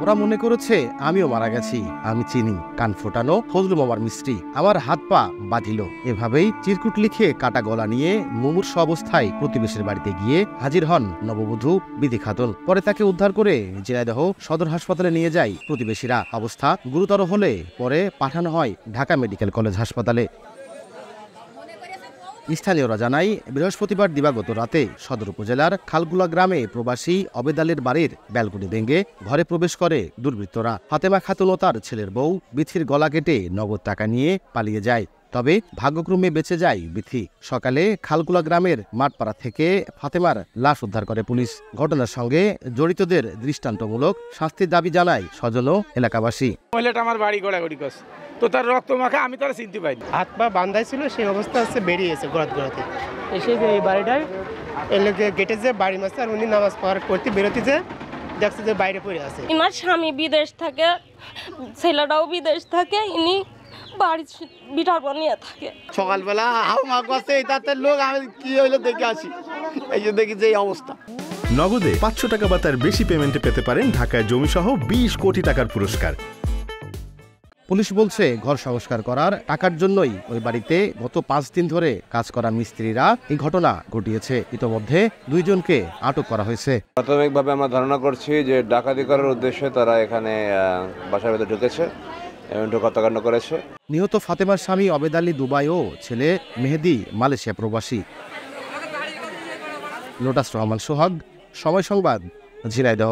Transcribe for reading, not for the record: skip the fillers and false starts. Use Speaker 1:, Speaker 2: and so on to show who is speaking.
Speaker 1: ওরা মনে করেছে আমিও মারা গেছি। আমি চিনি কান ফোটানো ফজলু মামার মিস্ত্রি, আমার হাত পা বাঁধিল। এভাবেই চিরকুট লিখে কাটা গলা নিয়ে মুমূর্ষু অবস্থায় প্রতিবেশীর বাড়িতে গিয়ে হাজির হন নববধূ বিধি খাতুন। পরে তাকে উদ্ধার করে ঝিনাইদহ সদর হাসপাতালে নিয়ে যায় প্রতিবেশীরা। অবস্থা গুরুতর হলে পরে পাঠানো হয় ঢাকা মেডিকেল কলেজ হাসপাতালে। স্থানীয়রা জানায়, বৃহস্পতিবার দিবাগত রাতে সদর উপজেলার খালগুলা গ্রামে প্রবাসী অবেদ আলীর বাড়ির ব্যালকনি ভেঙে ঘরে প্রবেশ করে দুর্বৃত্তরা। ফাতেমা খাতুন ও তার ছেলের বউ বিথির গলা কেটে নগদ টাকা নিয়ে পালিয়ে যায়। তবে ভাগ্যক্রমে বেঁচে যায় বিথি। সকালে খালগুলা গ্রামের মাঠপাড়া থেকে ফাতেমার লাশ উদ্ধার করে পুলিশ। ঘটনার সঙ্গে জড়িতদের দৃষ্টান্তমূলক শাস্তির দাবি জানায় স্বজন ও এলাকাবাসী।
Speaker 2: মহিলাটা আমার বাড়ি গড়াগড়ি করছে, তো তার রক্ত মাখা, আমি তারা চিনতে পাইনি।
Speaker 3: হাত পা বান্ধাই ছিল, সেই অবস্থা হচ্ছে বেরিয়েছে গড়াতে এসে যে এই বাড়িটায় এলে গেটে যে বাড়ি মারছে, আর উনি নামাজ করতে বেরোতে যে দেখছে যে বাইরে পড়ে আছে।
Speaker 4: আমার স্বামী বিদেশ থাকে, ছেলেটাও বিদেশ থাকে, ইনি বাড়ি বিটার নিয়ে থাকে।
Speaker 5: সকালবেলা হাওমা করছে, তাতে লোক আমি কি হইলো দেখে আসি, এই যে দেখি যে অবস্থা।
Speaker 6: নগদে 500 টাকা বা তার বেশি পেমেন্টে পেতে পারেন ঢাকায় জমিসহ 20 কোটি টাকার পুরস্কার।
Speaker 1: পুলিশ বলছে, ঘর সংস্কার করার টাকার জন্যই ওই বাড়িতে গত 5 দিন ধরে কাজ করা মিস্ত্রিরা এই ঘটনা ঘটিয়েছে। ইতোমধ্যে 2 জনকে আটক করা হয়েছে।
Speaker 7: প্রাথমিকভাবে আমরা ধারণা করছি যে ডাকাতি করার উদ্দেশ্যে তারা এখানে বাসার ভেতরে ঢুকেছে এবং হত্যাকাণ্ড করেছে।
Speaker 1: নিহত ফাতেমার স্বামী অবেদ আলী দুবাই ও ছেলে মেহেদি মালয়েশিয়া প্রবাসী। লোটাস রহমান সোহাগ, সময় সংবাদ, ঝিনাইদহ।